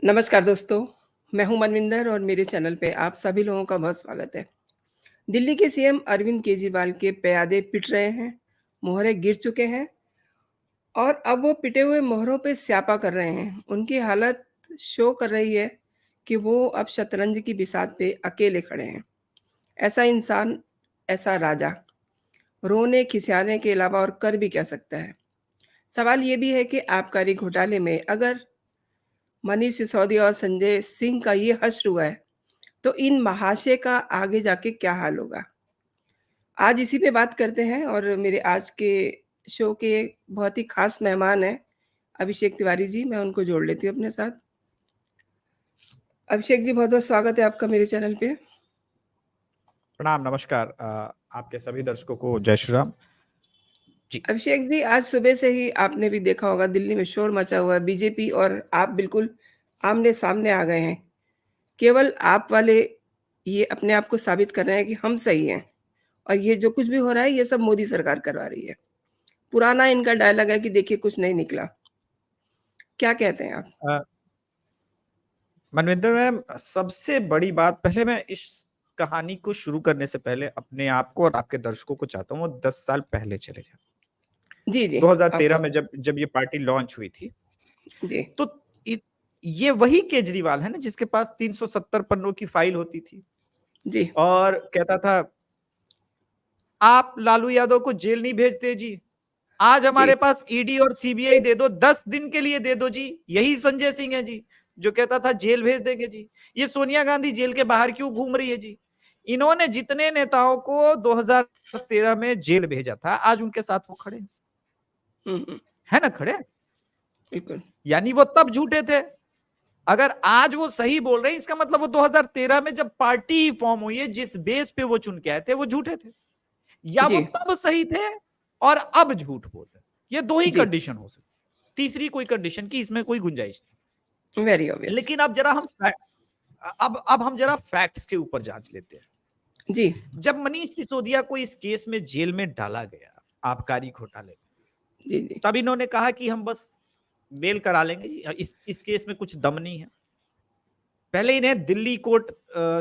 नमस्कार दोस्तों, मैं हूं मनविंदर और मेरे चैनल पे आप सभी लोगों का बहुत स्वागत है। दिल्ली के सीएम अरविंद केजरीवाल के प्यादे पिट रहे हैं, मोहरे गिर चुके हैं और अब वो पिटे हुए मोहरों पे स्यापा कर रहे हैं। उनकी हालत शो कर रही है कि वो अब शतरंज की बिसात पे अकेले खड़े हैं। ऐसा इंसान, ऐसा राजा, रोने खिसियाने के अलावा और कर भी क्या सकता है? सवाल ये भी है कि आबकारी घोटाले में अगर मनीष सिसोदिया और संजय सिंह का ये हश्र हुआ है, तो इन महाशय का आगे जाके क्या हाल होगा? आज इसी पे बात करते हैं और मेरे आज के शो के बहुत ही ख़ास मेहमान हैं, अभिषेक तिवारी जी, मैं उनको जोड़ लेती हूँ अपने साथ। अभिषेक जी, बहुत-बहुत स्वागत है आपका मेरे चैनल पे। प्रणाम, नमस्कार। आपके सभी दर्शकों को जय श्री राम। जी। अभिषेक जी, आज सुबह से ही आपने भी देखा होगा दिल्ली में शोर मचा हुआ है, बीजेपी और आप बिल्कुल आमने-सामने आ गए हैं। केवल आप वाले ये अपने आप को साबित कर रहे हैं कि हम सही हैं और ये जो कुछ भी हो रहा है, ये सब मोदी सरकार करवा रही है। पुराना इनका डायलॉग है कि देखिए कुछ नहीं निकला। क्या कहते हैं आप? अ, मनविंदर मैम, सबसे बड़ी बात, पहले मैं इस कहानी को शुरू करने से पहले अपने आप को और आपके दर्शकों को चाहता हूँ वो 10 साल पहले चले जाएँ। जी, जी। आप 2013 में कौन-सा? जब ये पार्टी लॉन्च हुई थी, जी, तो इ ये वही केजरीवाल है ना जिसके पास 370 पन्नों की फाइल होती थी जी, और कहता था, "आप लालू यादव को जेल नहीं भेजते जी। आज जी, हमारे पास ईडी और सीबीआई दे दो, 10 दिन के लिए दे दो जी। यही संजय सिंह है जी, जो कहता था जेल भेज देंगे जी। ये सोनिया गांधी जेल के बाहर क्यों घूम रही है जी। इन्होंने जितने नेताओं को 2013 में जेल भेजा था, आज उनके साथ वो खड़े हैं। हुँ, हुँ, है ना खड़े? बिल्कुल। यानी वो तब झूठे थे। अगर आज वो सही बोल रहे हैं, इसका मतलब वो 2013 में जब पार्टी फॉर्म हुई है, जिस बेस पे वो चुन के आए थे, वो झूठे थे। या वो जी, तब सही थे और अब झूठ बोल रहे हैं। ये दो ही जी, कंडीशन हो सकती, तीसरी कोई कंडीशन की इसमें कोई गुंजाइश वेरी नहीं। ऑब्वियस। लेकिन अब हम जरा फैक्ट्स के ऊपर जांच लेते हैं। जी, जब मनीष सिसोदिया को इस केस में जेल में डाला गया, आबकारी घोटाले में, जी, जी, तब इन्होंने कहा कि हम बस बेल करा लेंगे जी, इस केस में कुछ दम नहीं है। पहले इन्हें दिल्ली कोर्ट,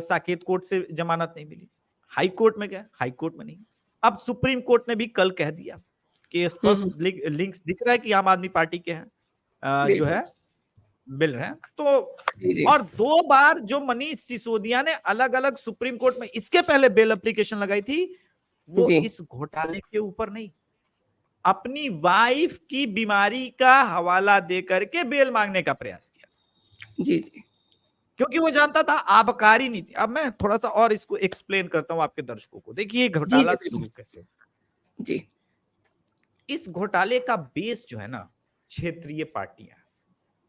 साकेत कोर्ट से जमानत नहीं मिली, हाई कोर्ट में गए, हाई कोर्ट में नहीं। अब सुप्रीम कोर्ट ने भी कल कह दिया कि हुँ, स्पष्ट हुँ, लिंक्स दिख रहा है कि आम आदमी पार्टी के हैं, जो बिल्कुल। है मिल रहे हैं। तो जी, जी, और 2 बार जो मनीष सिसोदिया ने अलग-अलग सुप्रीम कोर्ट में इसके पहले बेल एप्लीकेशन लगाई थी, वो जी, इस घोटाले के ऊपर नहीं, अपनी वाइफ की बीमारी का हवाला देकर के बेल मांगने का प्रयास किया, जी, जी, क्योंकि वो जानता था आबकारी नीति। अब मैं थोड़ा-सा और इसको एक्सप्लेन करता हूँ आपके दर्शकों को। देखिए ये जी, जी, घोटाला बिल्कुल। शुरू कैसे हुआ? जी, इस घोटाले का बेस जो है ना, क्षेत्रीय पार्टियां,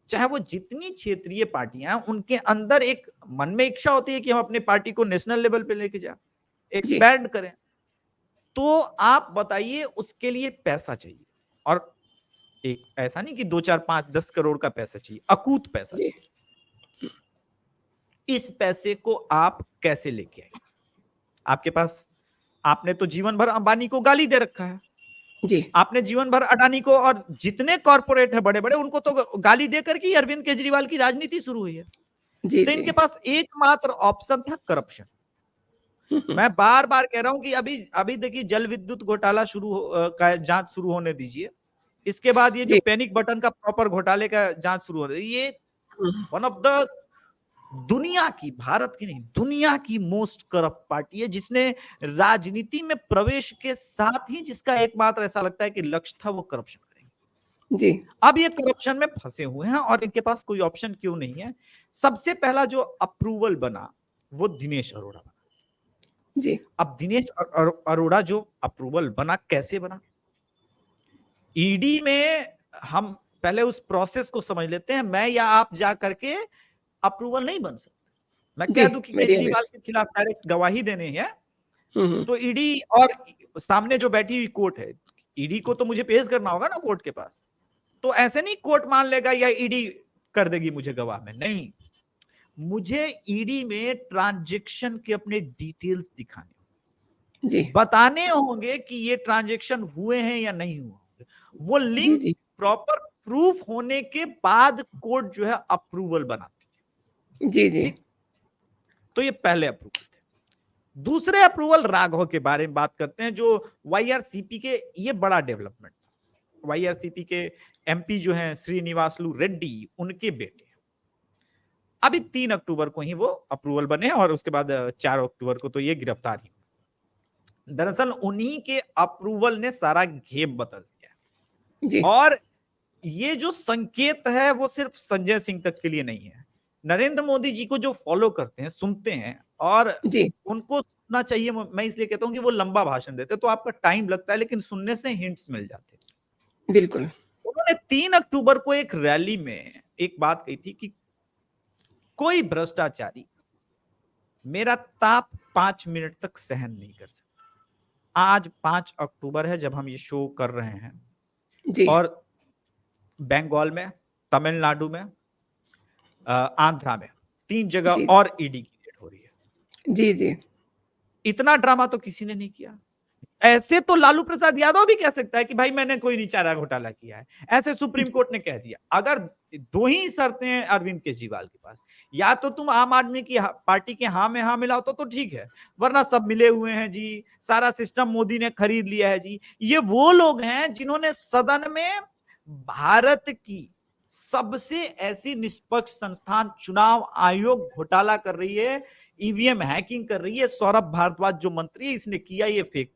चाहे वो जितनी क्षेत्रीय पार्टियां हैं, उनके अंदर एक मन में इच्छा होती है कि हम अपनी पार्टी को नेशनल लेवल पे लेके जाए, जी, एक्सपैंड करें। तो आप बताइए, उसके लिए पैसा चाहिए, और एक ऐसा नहीं कि 2 4 5 10 करोड़ का पैसा चाहिए, अकूत पैसा जी, चाहिए। इस पैसे को आप कैसे लेके आएंगे? आपके पास, आपने तो जीवन भर अंबानी को गाली दे रखा है, जी, आपने जीवन भर अडानी को और जितने कॉर्पोरेट है बड़े बड़े, उनको तो गाली देकर के अरविंद केजरीवाल की राजनीति शुरू हुई है। जी, तो जी, इनके पास एकमात्र ऑप्शन था करप्शन। हुँ, हुँ, मैं बार बार कह रहा हूं कि अभी अभी देखिए, जल विद्युत घोटाला का जांच शुरू होने दीजिए। इसके बाद ये जो जी, पैनिक बटन का प्रॉपर घोटाले का जांच शुरू होने, ये हुँ, वन ऑफ द दुनिया की, भारत की नहीं, दुनिया की मोस्ट करप्ट पार्टी है, जिसने राजनीति में प्रवेश के साथ ही जिसका एकमात्र ऐसा लगता है कि लक्ष्य था, वो करप्शन करेंगे। जी, अब ये करप्शन में फंसे हुए हैं और इनके पास कोई ऑप्शन क्यों नहीं है? सबसे पहला जो अप्रूवल बना, वो दिनेश अरोड़ा बना। जी, अब दिनेश अरोड़ा जो अप्रूवल बना, कैसे बना? ईडी में हम पहले उस प्रोसेस को समझ लेते हैं। मैं या आप जा करके अप्रूवल नहीं बन सकते। मैं जी, कह दूं कि वेरी केजरीवाल ऑब्वियस। के खिलाफ डायरेक्ट गवाही देने है, हुँ, हुँ, तो ईडी और सामने जो बैठी हुई कोर्ट है, ईडी को तो मुझे पेश करना होगा ना कोर्ट के पास। तो ऐसे नहीं कोर्ट मान लेगा या ईडी कर देगी मुझे गवाह में, नहीं। मुझे ईडी में ट्रांजैक्शन के अपने डिटेल्स दिखाने, जी, बताने होंगे कि ये ट्रांजैक्शन हुए हैं या नहीं हुए होंगे। वो जी, लिंक जी, प्रॉपर प्रूफ होने के बाद कोर्ट जो है अप्रूवल बनाती। जी, जी। ठीक, तो ये पहले अप्रूवल थे। दूसरे अप्रूवल राघव के बारे में बात करते हैं, जो वाईआरसीपी के, ये बड़ा डेवलपमेंट था। वाईआरसीपी के एमपी जो हैं श्रीनिवासलू रेड्डी, उनके बेटे अभी 3 अक्टूबर को ही वो अप्रूवल बने और उसके बाद 4 अक्टूबर को तो ये गिरफ्तार ही। दरअसल उन्हीं के अप्रूवल ने सारा गेम बदल दिया जी, और ये जो संकेत है वो सिर्फ संजय सिंह तक के लिए नहीं है। नरेंद्र मोदी जी को जो फॉलो करते हैं, सुनते हैं और जी, उनको सुनना चाहिए। मैं इसलिए कहता हूं कि वो लंबा भाषण देते तो आपका टाइम लगता है, लेकिन सुनने से हिंट्स मिल जाते हैं। बिल्कुल। उन्होंने 3 अक्टूबर को एक रैली में एक बात कही थी कि कोई भ्रष्टाचारी मेरा ताप 5 मिनट तक सहन नहीं कर सकता। आज 5 अक्टूबर है जब हम ये शो कर रहे हैं जी, और बंगाल में, तमिलनाडु में, आंध्रा में 3 जगह जी, और ईडी की रेड हो रही है। जी, जी, इतना ड्रामा तो किसी ने नहीं किया। ऐसे तो लालू प्रसाद यादव भी कह सकता है कि भाई मैंने कोई नहीं चारा घोटाला किया है। ऐसे सुप्रीम जी, कोर्ट ने कह दिया। अगर 2 ही शर्तें हैं अरविंद केजरीवाल के पास, या तो तुम आम आदमी की पार्टी के हाँ में हाँ मिलाओ तो ठीक है, वरना सब मिले हुए हैं जी, सारा सिस्टम मोदी ने खरीद लिया है जी। ये वो लोग हैं जिन्होंने सदन में भारत की सबसे ऐसी निष्पक्ष संस्थान चुनाव आयोग घोटाला कर रही है, ईवीएम हैकिंग कर रही है। सौरभ भारद्वाज जो मंत्री है, इसने किया ये फेक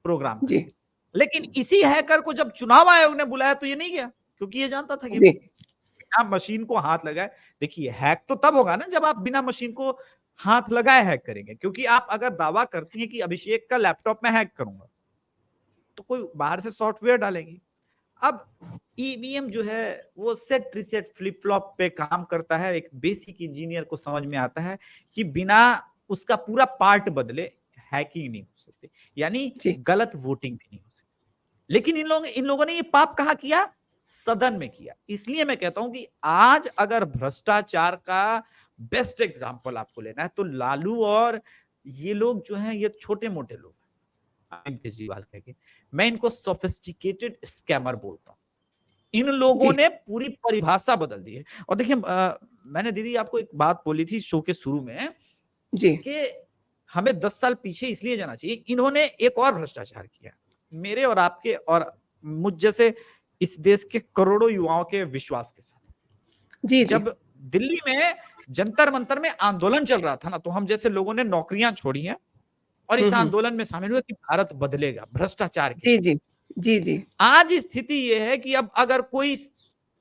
प्रोग्राम जी, करके। लेकिन इसी हैकर को जब चुनाव आयोग ने बुलाया तो ये नहीं गया, क्योंकि ये जानता था कि जी, बिना मशीन को हाथ लगाए, देखिए हैक तो तब होगा ना जब आप बिना मशीन को हाथ लगाए हैक करेंगे। क्योंकि आप अगर दावा करती हैं कि अभिषेक का लैपटॉप में हैक करूंगा, तो कोई बाहर से सॉफ्टवेयर डालेगी। अब ईवीएम जो है वो सेट रिसेट फ्लिप फ्लॉप पे काम करता है। एक बेसिक इंजीनियर को समझ में आता है कि बिना उसका पूरा पार्ट बदले हैकिंग नहीं हो सकती, यानी जी, गलत वोटिंग भी नहीं हो सकती। लेकिन इन लोगों ने ये पाप कहाँ किया? सदन में किया। इसलिए मैं कहता हूं कि आज अगर भ्रष्टाचार का बेस्ट एग्जांपल आपको लेना है तो लालू और ये लोग जो हैं, ये छोटे मोटे लोग, अरविंद केजरीवाल कह के, मैं इनको सोफिस्टिकेटेड स्कैमर बोलता हूं। इन लोगों जी, ने पूरी परिभाषा बदल दी है। और देखिए, मैंने दीदी आपको एक बात बोली थी शो के शुरू में जी, कि हमें 10 साल पीछे इसलिए जाना चाहिए। इन्होंने एक और भ्रष्टाचार किया, मेरे और आपके और मुझ जैसे इस देश के करोड़ों युवाओं के विश्वास के साथ। जी, जी, जब दिल्ली में जंतर मंतर में आंदोलन चल रहा था ना, तो हम जैसे लोगों ने नौकरियां छोड़ी हैं और हुँ, इस हुँ, आंदोलन में शामिल हुए कि भारत बदलेगा भ्रष्टाचार के जी, खिलाफ। जी, जी, जी, आज स्थिति यह है कि अब अगर कोई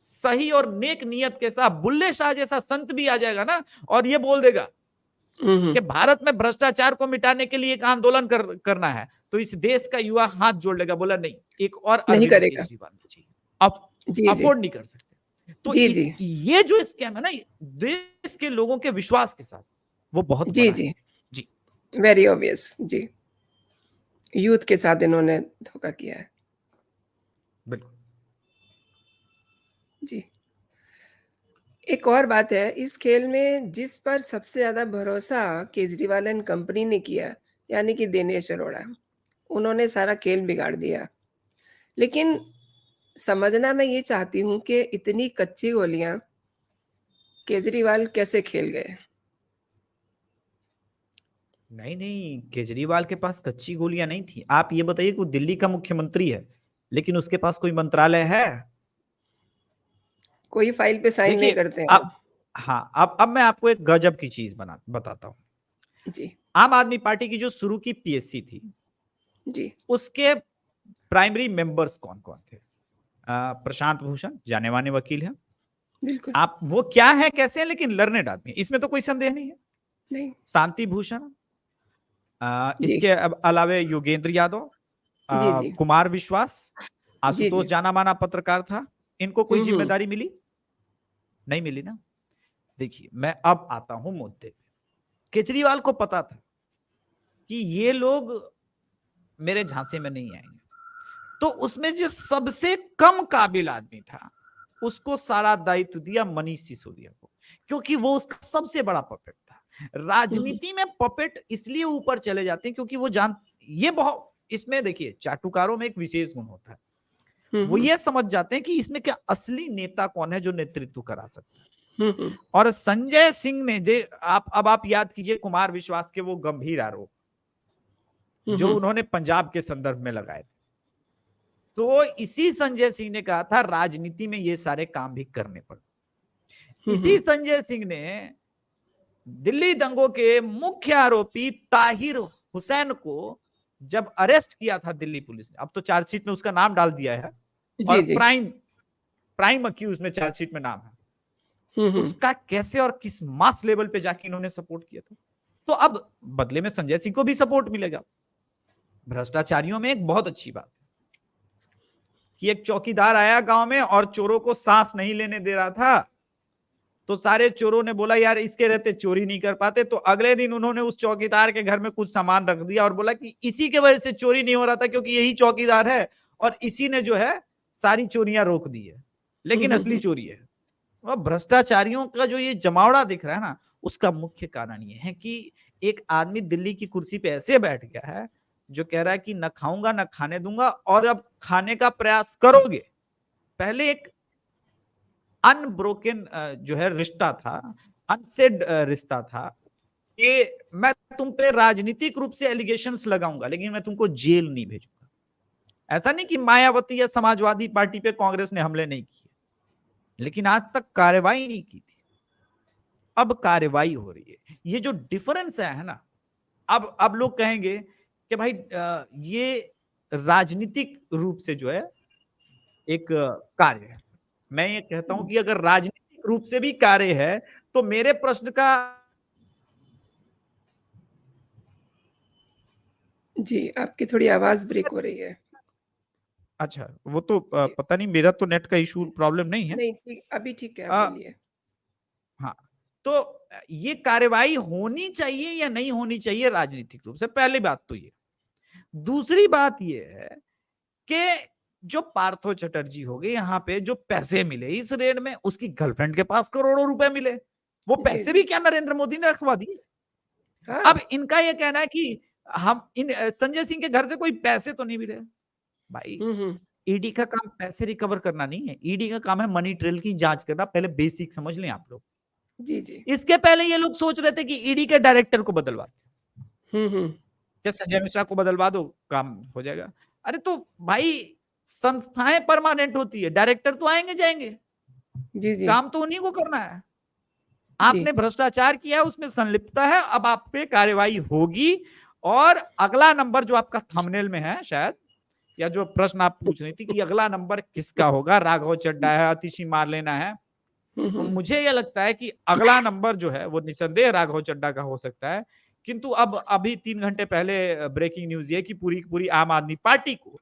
सही और नेक नियत के साथ बुल्ले शाह जैसा संत भी आ जाएगा ना और ये बोल देगा हुँ, हुँ, कि भारत में भ्रष्टाचार को मिटाने के लिए एक आंदोलन करना है, तो इस देश का युवा हाथ जोड़ लेगा, बोला नहीं, एक और नहीं अरविंद करेगा। केजरीवाल चाहिए। अब जी, जी, अफोर्ड नहीं कर सकते। तो जी, जी, ये जो स्कैम है ना, देश के लोगों के विश्वास के साथ, वो बहुत जी, बड़ा है। जी, जी, वेरी ऑब्वियस जी, यूथ के साथ इन्होंने धोखा किया है। बिल्कुल। जी। एक और बात है, इस खेल में जिस पर सबसे ज़्यादा भरोसा केजरीवाल एंड कंपनी ने किया, यानी कि दिनेश अरोड़ा, उन्होंने सारा खेल बिगाड़ दिया। लेकिन समझना मैं ये चाहती हूँ कि इतनी कच्ची गोलियाँ केजरीवाल कैसे खेल गए? नहीं नहीं, केजरीवाल के पास कच्ची गोलियां नहीं थी। आप ये बताइए कि वो दिल्ली का मुख्यमंत्री है, लेकिन उसके पास कोई मंत्रालय है? कोई फाइल पे साइन नहीं देखिए, करते हैं। अब हाँ, अब मैं आपको एक गजब की चीज बताता हूँ। जी, आम आदमी पार्टी की जो शुरू की पीएससी थी, जी, उसके प्राइमरी मेंबर्स कौन कौन थे? प्रशांत भूषण जाने माने वकील हैं। बिल्कुल। आप वो क्या है कैसे हैं, लेकिन लर्नेड आदमी, इसमें तो कोई संदेह नहीं है। नहीं। शांति भूषण, जी, इसके अलावे योगेंद्र यादव, जी, जी, कुमार विश्वास, जी, आशुतोष जी। जाना माना पत्रकार था। इनको कोई हुँ, हुँ। जिम्मेदारी मिली? नहीं मिली ना। देखिए, मैं अब आता हूं मुद्दे पे। केजरीवाल को पता था कि ये लोग मेरे झांसे में नहीं आएंगे, तो उसमें जो सबसे कम काबिल आदमी था, उसको सारा दायित्व दिया मनीष सिसोदिया को, क्योंकि वो उसका सबसे बड़ा पपेट था। हुँ, हुँ। राजनीति में पपेट इसलिए ऊपर चले जाते हैं क्योंकि वो जान, ये बहुत, इसमें देखिए चाटुकारों में एक विशेष गुण होता है। हुँ, वो हुँ। ये समझ जाते हैं कि इसमें क्या असली नेता कौन है जो नेतृत्व करा सकता है। और संजय सिंह ने आप याद कीजिए कुमार विश्वास के वो गंभीर आरोप जो उन्होंने पंजाब के संदर्भ में लगाए थे, तो इसी संजय सिंह ने कहा था राजनीति में ये सारे काम भी करने पड़े। इसी संजय सिंह ने दिल्ली दंगों के मुख्य आरोपी ताहिर हुसैन को जब अरेस्ट किया था दिल्ली पुलिस ने, अब तो चार्जशीट में उसका नाम डाल दिया है और जी, जी। प्राइम अक्यूज में चार्जशीट में नाम है, उसका कैसे और किस मास लेवल पे जाके इन्होंने सपोर्ट किया था। तो अब बदले में संजय सिंह को भी सपोर्ट मिलेगा। भ्रष्टाचारियों में एक बहुत अच्छी बात है कि एक चौकीदार आया गांव में और चोरों को सांस नहीं लेने दे रहा था, तो सारे चोरों ने बोला यार इसके रहते चोरी नहीं कर पाते, तो अगले दिन उन्होंने उस चौकीदार के घर में कुछ सामान रख दिया और बोला कि इसी के वजह से चोरी नहीं हो रहा था क्योंकि यही चौकीदार है और इसी ने जो है सारी चोरियां रोक दी है, लेकिन असली चोरी है। और भ्रष्टाचारियों का जो ये जमावड़ा दिख रहा है ना, उसका मुख्य कारण ये है कि एक आदमी दिल्ली की कुर्सी पे ऐसे बैठ गया है जो कह रहा है कि न खाऊंगा न खाने दूंगा, और अब खाने का प्रयास करोगे, पहले एक अनब्रोकन जो है रिश्ता था, अनसेड रिश्ता था कि मैं तुम पे राजनीतिक रूप से एलिगेशंस लगाऊंगा लेकिन मैं तुमको जेल नहीं भेजूंगा। ऐसा नहीं कि मायावती या समाजवादी पार्टी पे कांग्रेस ने हमले नहीं किए, लेकिन आज तक कार्रवाई नहीं की थी, अब कार्रवाई हो रही है। ये जो डिफरेंस है ना, अब लोग कहेंगे कि भाई ये राजनीतिक रूप से जो है एक कार्य है। मैं ये कहता हूं कि अगर राजनीतिक रूप से भी कार्य है तो मेरे प्रश्न का जी, आपकी थोड़ी आवाज ब्रेक हो रही है। अच्छा, वो तो जी। पता नहीं, मेरा तो नेट का इशू प्रॉब्लम नहीं है। नहीं, ठीक, अभी ठीक है, आप आ, बोलिए। हाँ, तो ये कार्रवाई होनी चाहिए या नहीं होनी चाहिए राजनीतिक रूप से, पहली बात तो ये। दूसरी बात ये है कि जो पार्थो चटर्जी हो गए, यहाँ पे जो पैसे मिले इस रेड में, उसकी गर्लफ्रेंड के पास करोड़ों रुपए मिले, वो जी, पैसे जी। भी क्या नरेंद्र मोदी ने रखवा दिए। हाँ। अब इनका ये कहना है कि हम संजय सिंह के घर से कोई पैसे तो नहीं मिले। भाई, ईडी का काम पैसे रिकवर करना नहीं है, ईडी का काम है मनी ट्रेल की जांच करना। पहले बेसिक समझ लें आप लोग। जी, जी। इसके पहले ये लोग सोच रहे थे कि ईडी के डायरेक्टर को बदलवा हुँ। क्या, संजय मिश्रा को बदलवा दो काम हो जाएगा। अरे तो भाई, संस्थाएं परमानेंट होती है, डायरेक्टर तो आएंगे जाएंगे, जी, जी। काम तो उन्हीं को करना है। जी। आपने भ्रष्टाचार किया है, उसमें संलिप्तता है, अब आप पे कार्रवाई होगी। और अगला नंबर जो आपका थंबनेल में है शायद, या जो प्रश्न आप पूछ रही थी कि अगला नंबर किसका होगा, राघव चड्डा है, आतिशी मार लेना है, तो मुझे यह लगता है कि अगला नंबर जो है वो निसंदेह राघव चड्डा का हो सकता है। किंतु अब अभी 3 घंटे पहले ब्रेकिंग न्यूज ये कि पूरी पूरी आम आदमी पार्टी को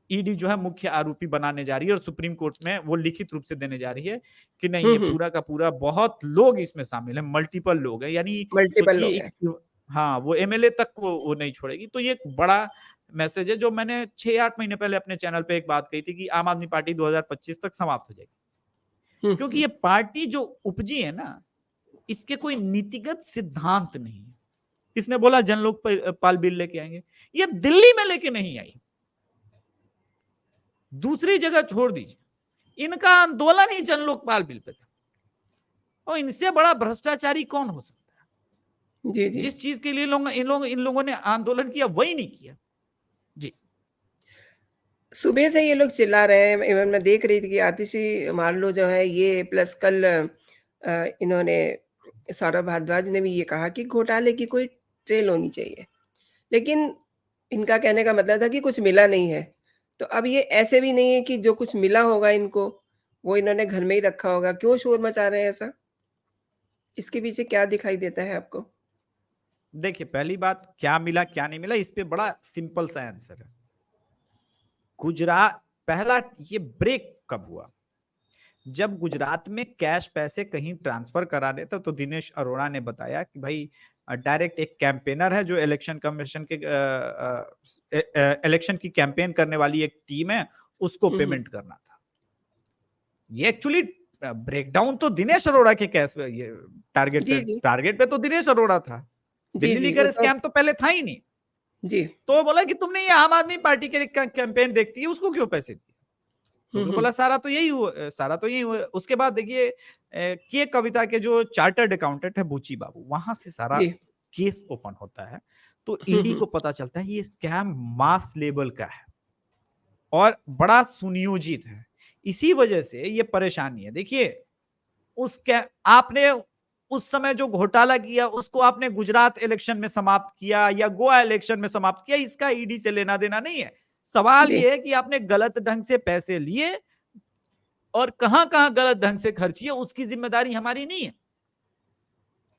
ईडी जो है मुख्य आरोपी बनाने जा रही है और सुप्रीम कोर्ट में वो लिखित रूप से देने जा रही है कि नहीं, ये पूरा का पूरा बहुत लोग इसमें शामिल है, मल्टीपल लोग हैं, यानी मल्टीपल सोचिए लोग हैं। हाँ, वो एमएलए तक को वो नहीं छोड़ेगी। तो ये एक बड़ा मैसेज है जो मैंने 6-8 महीने पहले अपने चैनल पे एक बात कही थी कि आम आदमी पार्टी 2025 तक समाप्त हो जाएगी, क्योंकि ये पार्टी जो उपजी है ना, इसके कोई नीतिगत सिद्धांत नहीं है। इसने बोला जन लोकपाल बिल लेके आएंगे, ये दिल्ली में लेके नहीं आई, दूसरी जगह छोड़ दीजिए, इनका आंदोलन ही जन लोकपाल बिल पे था। और इनसे बड़ा भ्रष्टाचारी कौन हो सकता है? जी, जी। जिस चीज के लिए इन लोगों ने आंदोलन किया वही नहीं किया। जी। सुबह से ये लोग चिल्ला रहे हैं, इवन मैं देख रही थी कि आतिशी मार्लो जो है ये प्लस कल इन्होंने सौरभ भारद्वाज ने भी ये कहा कि घोटाले की कोई ट्रेल होनी चाहिए। लेकिन इनका कहने का मतलब था कि कुछ मिला नहीं है। तो अब ये ऐसे भी नहीं है कि जो कुछ मिला होगा इनको, वो इन्होंने घर में ही रखा होगा। क्यों शोर मचा रहे हैं ऐसा? इसके पीछे क्या दिखाई देता है आपको? देखिए, पहली बात, क्या मिला क्या नहीं मिला, इस पे बड़ा सिंपल सा आंसर है। गुजरात पहला ये ब्रेक कब हुआ? जब गुजरात में कैश पैसे कहीं ट्रांसफर कराने थे तो दिनेश अरोड़ा ने बताया कि भाई डायरेक्ट एक कैंपेनर है जो इलेक्शन कमीशन के इलेक्शन की कैंपेन करने वाली एक टीम है, उसको पेमेंट करना था। ये एक्चुअली ब्रेकडाउन तो दिनेश अरोड़ा के कैश ये जी। टारगेट पे तो दिनेश अरोड़ा था, जी, दिल्ली जी, वो लीकर तो स्कैम तो पहले था ही नहीं। जी। तो वो बोला कि तुमने ये आम आदमी पार्टी के कैंपेन देखती है, उसको क्यों पैसे दिए? तो बोला सारा तो यही हुआ, सारा तो यही हुआ। उसके बाद देखिए के कविता के जो चार्टर्ड अकाउंटेंट है बुची बाबू, वहां से सारा जी। केस ओपन होता है। तो हुँ, ईडी हुँ। को पता चलता है ये स्कैम मास लेवल का है और बड़ा सुनियोजित है। इसी वजह से ये परेशानी है। देखिए उसके आपने उस समय जो घोटाला किया उसको आपने गुजरात इलेक्शन में समाप्त किया या गोवा इलेक्शन में समाप्त किया, इसका ईडी से लेना देना नहीं है। सवाल जी, ये है कि आपने गलत ढंग से पैसे लिए और कहां-कहां गलत ढंग से खर्च किए, उसकी जिम्मेदारी हमारी नहीं है।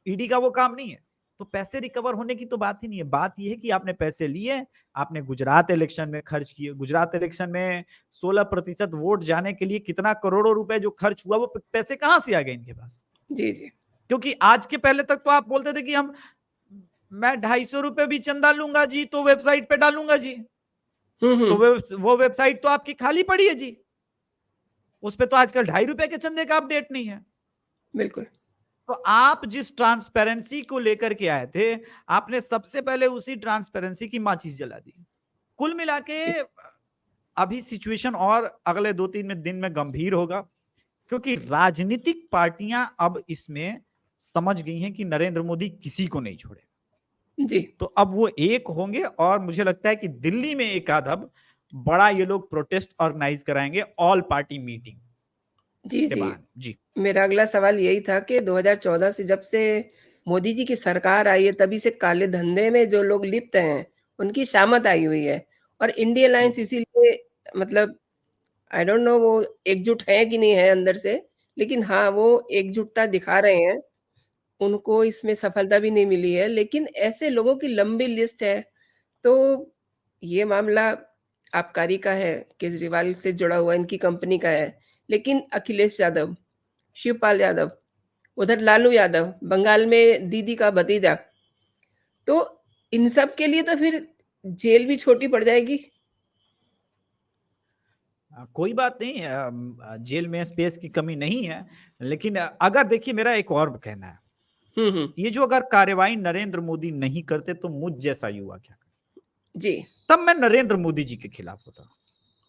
ईडी का वो काम नहीं है। तो पैसे रिकवर होने की तो बात ही नहीं है। बात ये है कि आपने पैसे लिए, आपने गुजरात इलेक्शन में खर्च किए। गुजरात इलेक्शन में 16% वोट जाने के लिए कितना करोड़ों रुपए जो खर्च हुआ, वो पैसे कहां से आ गए इनके पास? जी, जी। क्योंकि आज के पहले तक तो आप बोलते थे कि मैं ₹250 भी चंदा लूंगा जी तो वेबसाइट पे डालूंगा जी। हुँ, तो हुँ। वो वेबसाइट तो आपकी खाली पड़ी है जी। उस पे तो आजकल ₹2.5 के चंदे का अपडेट नहीं है। बिल्कुल। तो आप जिस ट्रांसपेरेंसी को लेकर के आए थे, आपने सबसे पहले उसी ट्रांसपेरेंसी की माचिस जला दी। कुल मिला के जी, अभी सिचुएशन और अगले 2-3 दिन में गंभीर होगा, क्योंकि राजनीतिक पार्टियां अब इसमें समझ गई हैं कि नरेंद्र मोदी किसी को नहीं छोड़े। जी। तो अब वो एक होंगे और मुझे लगता है कि दिल्ली में एक आध अब बड़ा ये लोग प्रोटेस्ट ऑर्गेनाइज कराएंगे ऑल पार्टी मीटिंग जी, के जी। बहाने। जी। मेरा अगला सवाल यही था कि 2014 से जब से मोदी जी की सरकार आई है, तभी से काले धंधे में जो लोग लिप्त हैं, उनकी शामत आई हुई है और इंडिया अलायंस इसीलिए मतलब आई डोंट नो वो एकजुट है कि नहीं है अंदर से, लेकिन हाँ, वो एकजुटता दिखा रहे हैं। उनको इसमें सफलता भी नहीं मिली है, लेकिन ऐसे लोगों की लंबी लिस्ट है, तो ये मामला आबकारी का है, केजरीवाल से जुड़ा हुआ इनकी कंपनी का है, लेकिन अखिलेश यादव, शिवपाल यादव, उधर लालू यादव, बंगाल में दीदी का भतीजा, तो इन सब के लिए तो फिर जेल भी छोटी पड़ जाएगी। कोई बात नहीं, जेल में स्पेस की कमी नहीं है, लेकिन अगर देखिए मेरा एक और कहना है, हुँ, हुँ। ये जो अगर कार्रवाई नरेंद्र मोदी नहीं करते तो मुझ जैसा युवा क्या करे? जी, तब मैं नरेंद्र मोदी जी के खिलाफ होता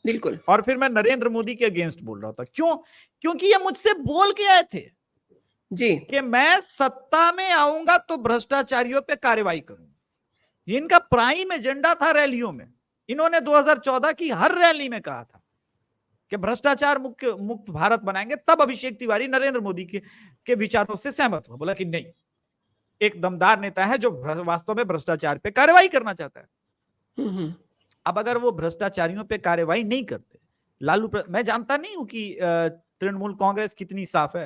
बिल्कुल। और फिर मैं नरेंद्र मोदी के अगेंस्ट बोल रहा था। क्यों? क्योंकि ये मुझसे बोल के आए थे जी। कि मैं सत्ता में आऊंगा तो भ्रष्टाचारियों पे कार्रवाई करूंगा। इनका प्राइम एजेंडा था रैलियों में। इन्होंने 2014 की हर रैली में कहा था कि भ्रष्टाचार मुक्त भारत बनाएंगे। तब अभिषेक तिवारी नरेंद्र मोदी के विचारों से सहमत हुआ, बोला कि नहीं, एक दमदार नेता है जो वास्तव में भ्रष्टाचार पे कार्रवाई करना चाहता है। हुँ, हुँ। अब अगर वो भ्रष्टाचारियों पे कार्रवाई नहीं करते, मैं जानता नहीं हूं कि तृणमूल कांग्रेस कितनी साफ है।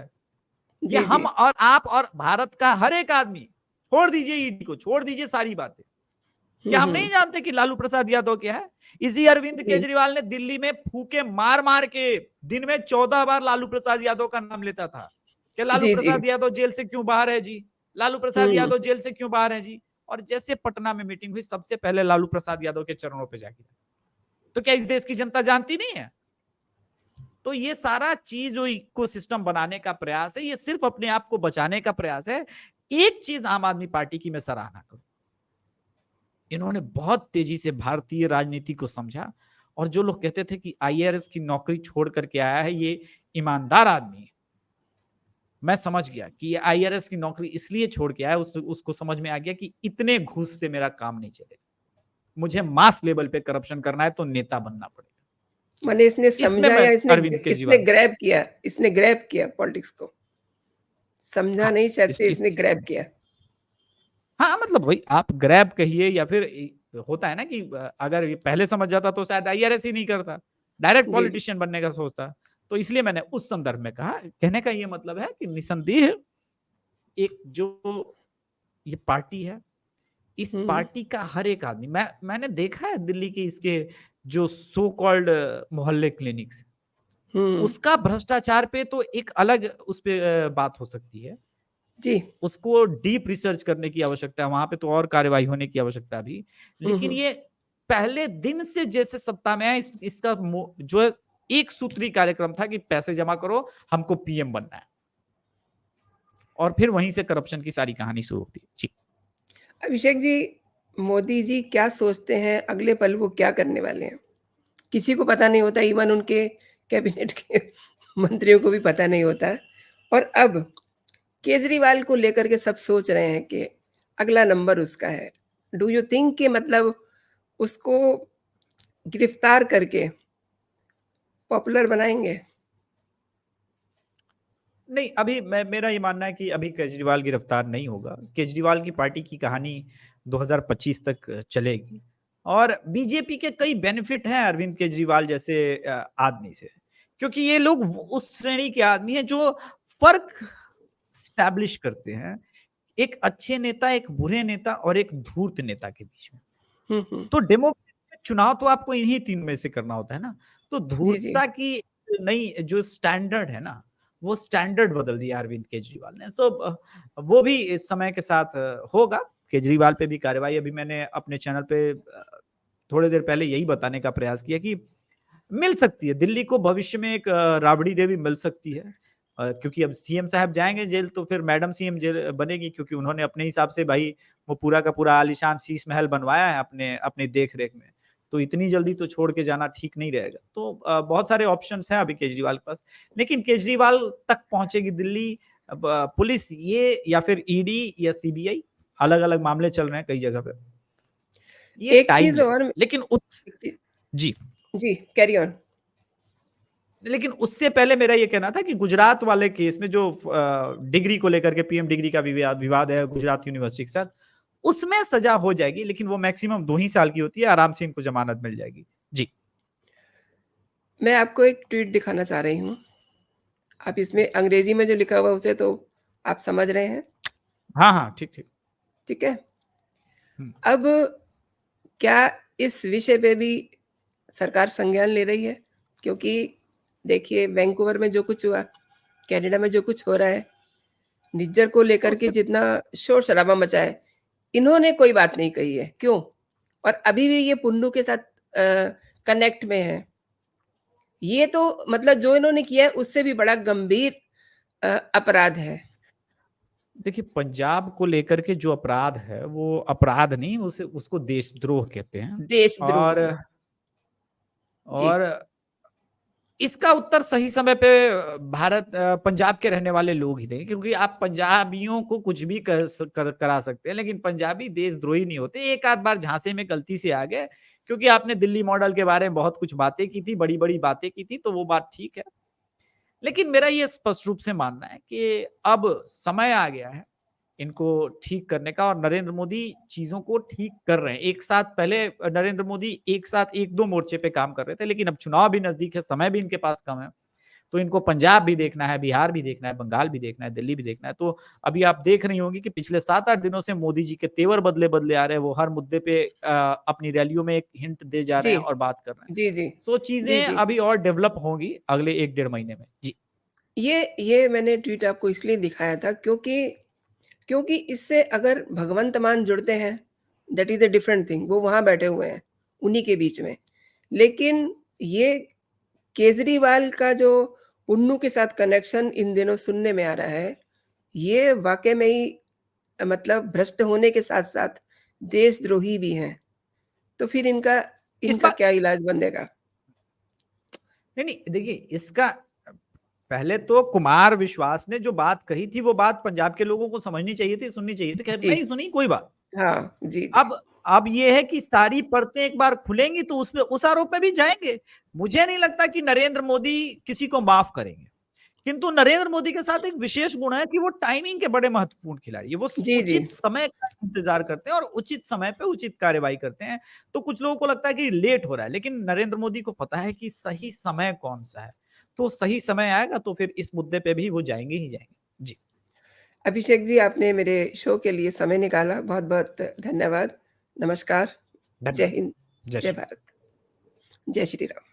ये जी, हम जी। और आप और भारत का हर एक आदमी, छोड़ दीजिए ईडी को, छोड़ दीजिए सारी बातें, हुँ, क्या हम नहीं हुँ। जानते कि लालू प्रसाद यादव क्या है? इसी अरविंद जी, केजरीवाल ने दिल्ली में फूके मार मार के दिन में 14 बार लालू प्रसाद यादव का नाम लेता था कि लालू जी, जी। प्रसाद यादव जेल से क्यों बाहर है जी, लालू प्रसाद हुँ। यादव जेल से क्यों बाहर है जी। और जैसे पटना में मीटिंग हुई, सबसे पहले लालू प्रसाद यादव के चरणों पर जाके, तो क्या इस देश की जनता जानती नहीं है? तो ये सारा चीज जो इकोसिस्टम बनाने का प्रयास है, ये सिर्फ अपने आप को बचाने का प्रयास है। एक चीज आम आदमी पार्टी की मैं सराहना करूं, इन्होंने बहुत तेजी से भारतीय राजनीति को समझा और जो लोग कहते थे कि आईआरएस की नौकरी छोड़ करके आया है ये ईमानदार आदमी है, मैं समझ गया कि ये आईआरएस की नौकरी इसलिए छोड़ के आया, उसको समझ में आ गया कि इतने घूस से मेरा काम नहीं चलेगा, मुझे मास लेवल पे करप्शन करना है तो नेता बनना पड़ेगा। माने इसने इसमें समझा मैं या अरविंद केजरीवाल, इसने ग्रैब किया पॉलिटिक्स को। समझा हाँ, नहीं शायद इस से इस इसने ग्रैब किया। हाँ, मतलब वही आप ग्रैब कहिए या फिर होता है ना कि अगर ये पहले समझ जाता तो शायद आईआरएस ही नहीं करता, डायरेक्ट जी, जी। पॉलिटिशियन बनने का सोचता। तो इसलिए मैंने उस संदर्भ में कहा, कहने का ये मतलब है कि निसंदेह एक जो ये पार्टी है, इस हुँ, हुँ। पार्टी का हर एक आदमी, मैंने देखा है दिल्ली के इसके जो सो कॉल्ड मोहल्ले क्लिनिक्स, हुँ। उसका भ्रष्टाचार पे तो एक अलग उस पे बात हो सकती है। जी। उसको डीप रिसर्च करने की आवश्यकता है, वहां पे तो और कार्रवाई होने की आवश्यकता भी। हुँ, लेकिन हुँ। ये पहले दिन से जैसे सत्ता में आए, इसका जो है एक सूत्री कार्यक्रम था कि पैसे जमा करो, हमको पीएम बनना है, और फिर वहीं से करप्शन की सारी कहानी शुरू होती है। जी। अभिषेक जी, मोदी जी क्या सोचते हैं, अगले पल वो क्या करने वाले हैं? किसी को पता नहीं होता, इवन उनके कैबिनेट के मंत्रियों को भी पता नहीं होता है। और अब केजरीवाल को लेकर के सब सोच रहे हैं कि अगला नंबर उसका है। डू यू थिंक कि मतलब उसको गिरफ्तार करके पॉपुलर बनाएँगे? नहीं, अभी मेरा ये मानना है कि अभी केजरीवाल गिरफ्तार नहीं होगा। केजरीवाल की पार्टी की कहानी 2025 तक चलेगी और बीजेपी के कई बेनिफिट हैं अरविंद केजरीवाल जैसे आदमी से। क्योंकि ये लोग उस श्रेणी के आदमी हैं जो फ़र्क एस्टैब्लिश करते हैं। एक अच्छे नेता, एक बुरे नेता और एक धूर्त नेता के बीच में। हुँ, हुँ। तो डेमोक्रेसी में चुनाव तो आपको इन्हीं 3 में से करना होता है ना। तो जी, जी। धूर्तता की नई जो स्टैंडर्ड है ना, वो स्टैंडर्ड बदल दिया अरविंद केजरीवाल ने। सो वो भी इस समय के साथ होगा। केजरीवाल पे भी कार्रवाई अभी मैंने अपने चैनल पे थोड़ी देर पहले यही बताने का प्रयास किया कि मिल सकती है। दिल्ली को भविष्य में एक राबड़ी देवी मिल सकती है। क्योंकि अब सीएम साहब जाएँगे जेल तो फिर मैडम सीएम जेल बनेगी क्योंकि उन्होंने अपने हिसाब से भाई वो पूरा का पूरा आलीशान शीश महल बनवाया है अपने अपनी देख-रेख में। तो इतनी जल्दी तो छोड़ के जाना ठीक नहीं रहेगा। तो बहुत सारे ऑप्शंस हैं अभी केजरीवाल के पास। लेकिन केजरीवाल तक पहुँचेगी दिल्ली पुलिस ये या फिर ईडी या सीबीआई अलग-अलग मामले चल रहे हैं कई जगह पे। ये एक टाइम चीज़ लेगा। और लेकिन उस एक चीज़ जी। जी, कैरी ऑन। लेकिन उससे पहले मेरा ये कहना था कि गुजरात वाले केस में जो डिग्री को लेकर के पीएम डिग्री का विवाद है गुजरात यूनिवर्सिटी के साथ, उसमें सजा हो जाएगी लेकिन वो मैक्सिमम 2 ही साल की होती है, आराम से इनको जमानत मिल जाएगी। जी। मैं आपको एक ट्वीट दिखाना चाह रही हूँ। आप इसमें अंग्रेज़ी में जो लिखा हुआ है उसे तो आप समझ रहे हैं, हाँ, हाँ, ठीक, ठीक। ठीक है? हुँ। अब क्या इस विषय पे भी सरकार संज्ञान ले रही है? क्योंकि देखिए वैंकूवर में जो कुछ हुआ, कनाडा में जो कुछ हो रहा है, निज्जर को तो लेकर के उससे जितना शोर-शराबा मचा है, इन्होंने कोई बात नहीं कही है, क्यों? और अभी भी ये पुन्नू के साथ कनेक्ट में हैं। ये तो मतलब जो इन्होंने किया है उससे भी बड़ा गंभीर अपराध है, देखिए पंजाब को लेकर के जो अपराध है, वो अपराध नहीं उसे उसको देशद्रोह कहते हैं देशद्रोह। और जी, और इसका उत्तर सही समय पे पंजाब के रहने वाले लोग ही देंगे क्योंकि आप पंजाबियों को कुछ भी करा सकते हैं लेकिन पंजाबी देशद्रोही नहीं होते। एक आध बार झांसे में गलती से आ गए क्योंकि आपने दिल्ली मॉडल के बारे में बहुत कुछ बातें की थी, बड़ी-बड़ी बातें की थी, तो वो बात ठीक है। लेकिन मेरा ये स्पष्ट रूप से मानना है कि अब समय आ गया है इनको ठीक करने का और नरेंद्र मोदी चीज़ों को ठीक कर रहे हैं। एक साथ पहले नरेंद्र मोदी एक साथ 1-2 मोर्चे पे काम कर रहे थे, लेकिन अब चुनाव भी नज़दीक है, समय भी इनके पास कम है। तो इनको पंजाब भी देखना है, बिहार भी देखना है, बंगाल भी देखना है, दिल्ली भी देखना है। तो अभी आप देख रही होंगी कि पिछले 7-8 दिनों से मोदी जी के तेवर बदले-बदले आ रहे हैं। वो हर मुद्दे पे अपनी रैलियों में एक हिंट दे जा रहे जी, हैं और बात कर रहे हैं। जी, जी। सो जी, चीज़ें जी। अभी और डेवलप होंगी अगले 1 डेढ़ महीने में। जी। ये मैंने ट्वीट आपको इसलिए दिखाया था क्योंकि इससे अगर भगवंत मान जुड़ते हैं, that is a different thing, वो वहाँ बैठे हुए हैं, उन्हीं के बीच में। लेकिन ये केजरीवाल का जो उन्नू के साथ कनेक्शन इन दिनों सुनने में आ रहा है, ये वाक़ई में ही मतलब भ्रष्ट होने के साथ-साथ देशद्रोही भी हैं। तो फिर इनका इस इनका बात क्या इलाज बनेगा? नहीं, नहीं देखिए इसका पहले तो कुमार विश्वास ने जो बात कही थी, वो बात पंजाब के लोगों को समझनी चाहिए थी, सुननी चाहिए थी। खैर जी, नहीं सुनी, कोई बात। हाँ, जी, जी। अब ये है कि सारी परतें एक बार खुलेंगी तो उसमें उस आरोप पे भी जाएँगे। मुझे नहीं लगता कि नरेंद्र मोदी किसी को माफ़ करेंगे। किंतु नरेंद्र मोदी के साथ एक विशेष गुण है कि वो टाइमिंग के बड़े महत्वपूर्ण खिलाड़ी हैं। वो जी, जी। उचित समय का इंतज़ार करते हैं और उचित समय पे उचित कार्रवाई करते हैं। तो कुछ लोगों को लगता है कि लेट हो रहा है, लेकिन नरेंद्र मोदी को पता है कि सही समय कौन-सा है। तो सही समय आएगा तो फिर इस मुद्दे पे भी वो जाएँगे ही जाएँगे। जी, अभिषेक जी, आपने मेरे शो के लिए समय निकाला, बहुत-बहुत धन्यवाद। नमस्कार, जय धन्यवाद। हिंद, जय जय श्री भारत, जय श्री राम।